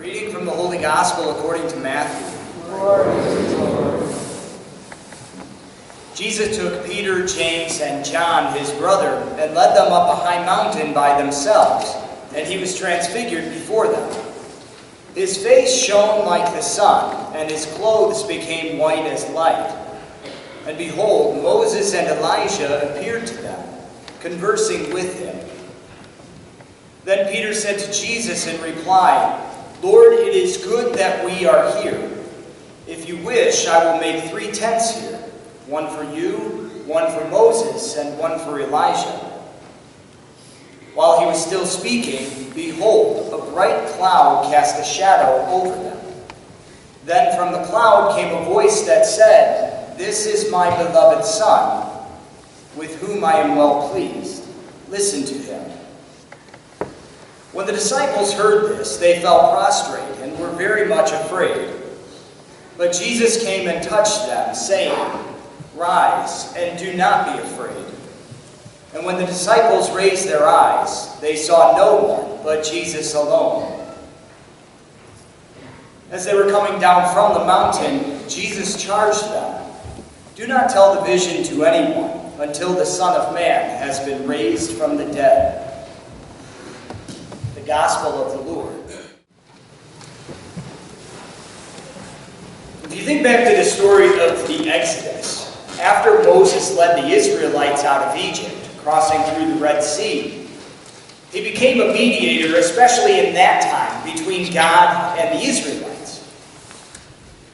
Reading from the Holy Gospel according to Matthew. Jesus took Peter, James, and John, his brother, and led them up a high mountain by themselves, and he was transfigured before them. His face shone like the sun, and his clothes became white as light. And behold, Moses and Elijah appeared to them, conversing with him. Then Peter said to Jesus in reply, "Lord, it is good that we are here. If you wish, I will make 3 tents here, one for you, one for Moses, and one for Elijah." While he was still speaking, behold, a bright cloud cast a shadow over them. Then from the cloud came a voice that said, "This is my beloved Son, with whom I am well pleased. Listen to him." When the disciples heard this, they fell prostrate and were very much afraid. But Jesus came and touched them, saying, "Rise, and do not be afraid." And when the disciples raised their eyes, they saw no one but Jesus alone. As they were coming down from the mountain, Jesus charged them, "Do not tell the vision to anyone until the Son of Man has been raised from the dead." The Gospel of the Lord. If you think back to the story of the Exodus, after Moses led the Israelites out of Egypt, crossing through the Red Sea, he became a mediator, especially in that time, between God and the Israelites.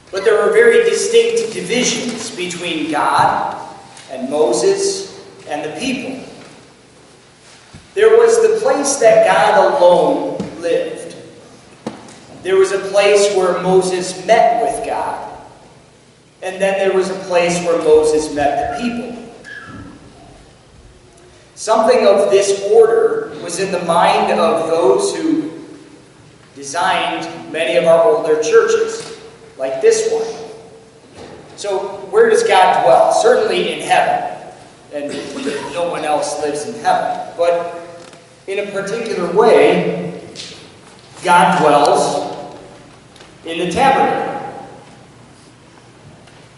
But there were very distinct divisions between God and Moses and the people. There was the place that God alone lived. There was a place where Moses met with God. And then there was a place where Moses met the people. Something of this order was in the mind of those who designed many of our older churches, like this one. So where does God dwell? Certainly in heaven. And no one else lives in heaven. But in a particular way, God dwells in the tabernacle.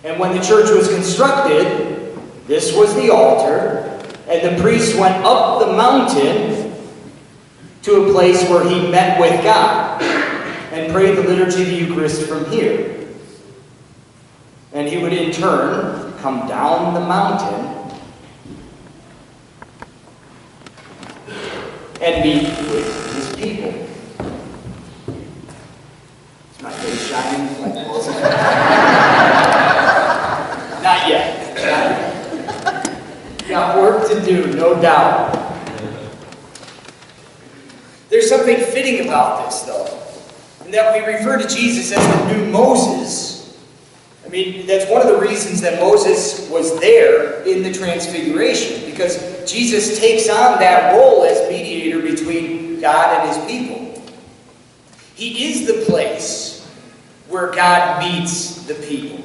And when the church was constructed, this was the altar, and the priest went up the mountain to a place where he met with God and prayed the liturgy of the Eucharist from here. And he would in turn come down the mountain and meet with his people. Is my face shining like Moses? Not yet. Got work to do, no doubt. There's something fitting about this, though, and that we refer to Jesus as the new Moses. I mean, that's one of the reasons that Moses was there in the Transfiguration, because Jesus takes on that role as mediator between God and his people. He is the place where God meets the people.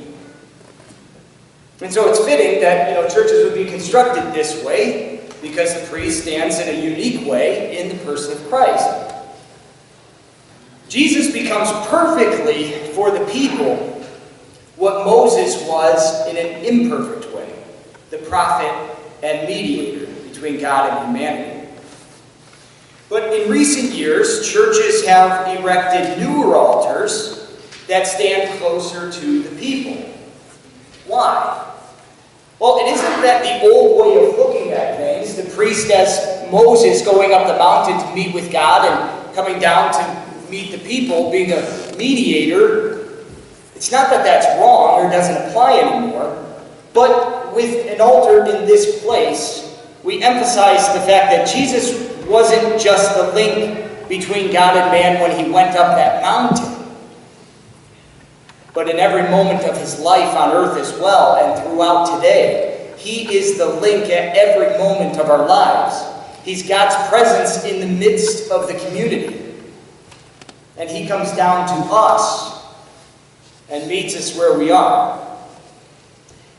And so it's fitting that, churches would be constructed this way, because the priest stands in a unique way in the person of Christ. Jesus becomes perfectly for the people what Moses was in an imperfect way, the prophet and mediator between God and humanity. But in recent years, churches have erected newer altars that stand closer to the people. Why? Well, it isn't that the old way of looking at things, the priest as Moses going up the mountain to meet with God and coming down to meet the people, being a mediator. It's not that that's wrong or doesn't apply anymore, but with an altar in this place, we emphasize the fact that Jesus wasn't just the link between God and man when he went up that mountain, but in every moment of his life on earth as well, and throughout today, he is the link at every moment of our lives. He's God's presence in the midst of the community. And he comes down to us and meets us where we are.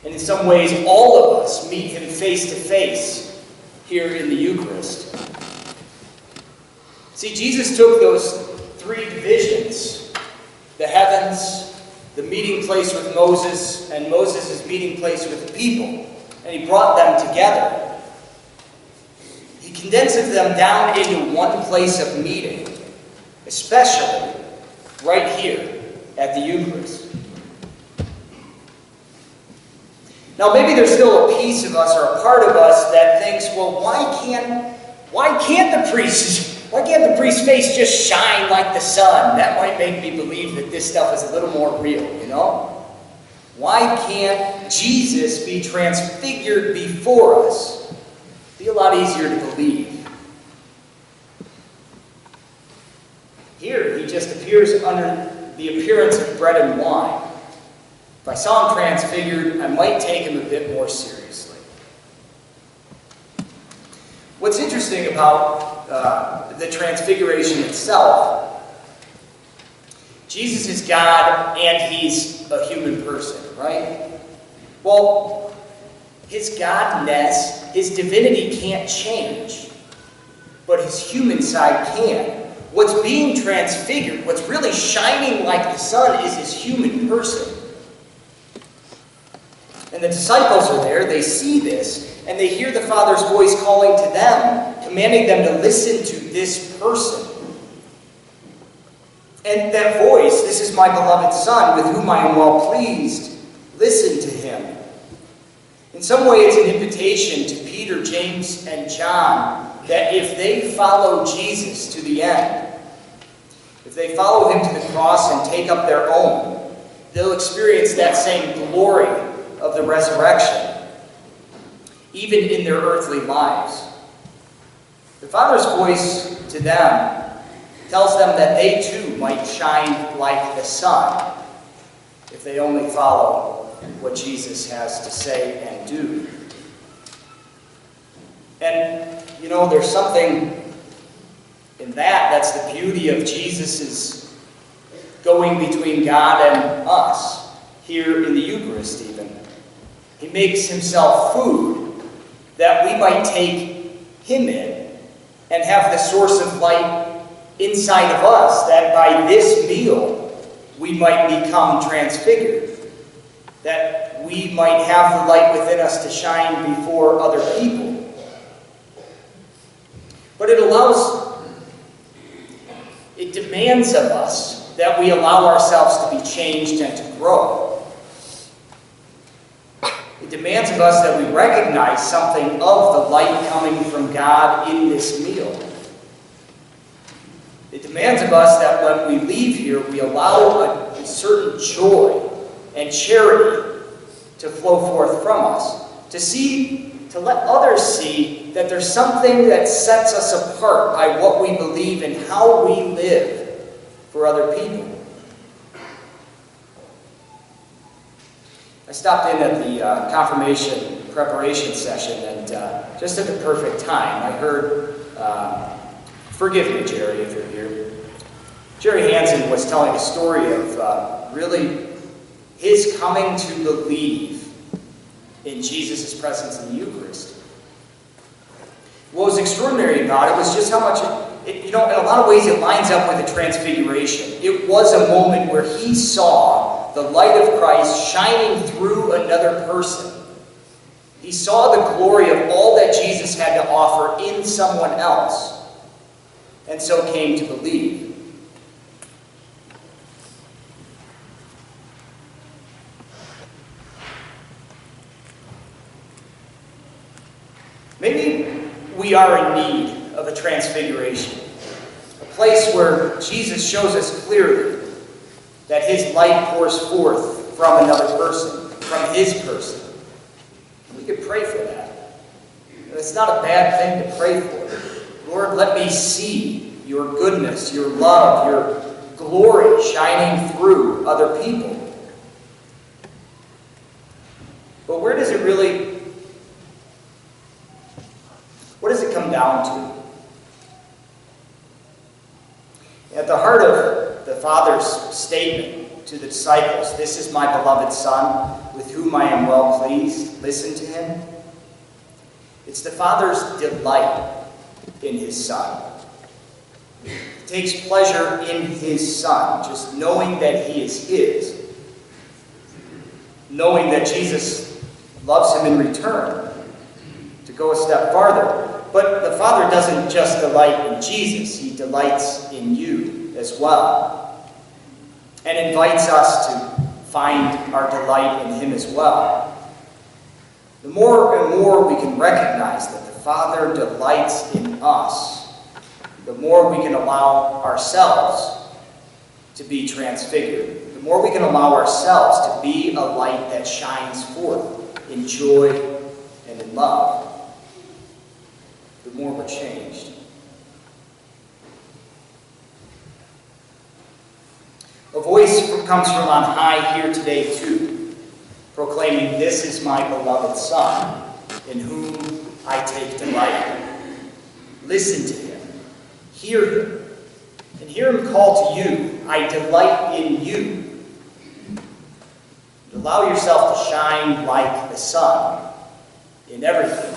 And in some ways, all of us meet him face to face here in the Eucharist. See, Jesus took those three divisions: the heavens, the meeting place with Moses, and Moses' meeting place with the people. And he brought them together. He condenses them down into one place of meeting, especially right here at the Eucharist. Now maybe there's still a piece of us or a part of us that thinks, well, why can't the priest's face just shine like the sun? That might make me believe that this stuff is a little more real, you know? Why can't Jesus be transfigured before us? It'd be a lot easier to believe. Here, he just appears under the appearance of bread and wine. If I saw him transfigured, I might take him a bit more seriously. What's interesting about the transfiguration itself, Jesus is God and he's a human person, right? Well, his godness, his divinity can't change, but his human side can. What's being transfigured, what's really shining like the sun, is his human person. And the disciples are there, they see this, and they hear the Father's voice calling to them, commanding them to listen to this person. And that voice, "This is my beloved Son, with whom I am well pleased. Listen to him." In some way, it's an invitation to Peter, James, and John that if they follow Jesus to the end, if they follow him to the cross and take up their own, they'll experience that same glory of the resurrection, even in their earthly lives. The Father's voice to them tells them that they too might shine like the sun if they only follow what Jesus has to say and do. And, you know, there's something in that's the beauty of Jesus' going between God and us, here in the Eucharist even. He makes himself food that we might take him in and have the source of light inside of us, that by this meal we might become transfigured, that we might have the light within us to shine before other people. But it demands of us that we allow ourselves to be changed and to grow. It demands of us that we recognize something of the light coming from God in this meal. It demands of us that when we leave here, we allow a certain joy and charity to flow forth from us, to let others see that there's something that sets us apart by what we believe and how we live for other people. I stopped in at the confirmation preparation session, and just at the perfect time, I heard, forgive me, Jerry, if you're here, Jerry Hansen was telling a story of really his coming to believe in Jesus' presence in the Eucharist. What was extraordinary about it was just how much, in a lot of ways it lines up with the Transfiguration. It was a moment where he saw the light of Christ shining through another person. He saw the glory of all that Jesus had to offer in someone else, and so came to believe. Maybe we are in need of a transfiguration, a place where Jesus shows us clearly that his light pours forth from another person, from his person. We could pray for that. It's not a bad thing to pray for. Lord, let me see your goodness, your love, your glory shining through other people. But what does it come down to? At the heart of the Father's statement to the disciples, "This is my beloved Son, with whom I am well pleased. Listen to him." It's the Father's delight in his Son. He takes pleasure in his Son, just knowing that he is his. Knowing that Jesus loves him in return. To go a step farther. But the Father doesn't just delight in Jesus, he delights in you as well. And invites us to find our delight in him as well. The more and more we can recognize that the Father delights in us, the more we can allow ourselves to be transfigured. The more we can allow ourselves to be a light that shines forth in joy and in love, the more we're changed. A voice comes from on high here today too, proclaiming, "This is my beloved Son, in whom I take delight." Listen to him, hear him, and hear him call to you, "I delight in you." And allow yourself to shine like the sun in everything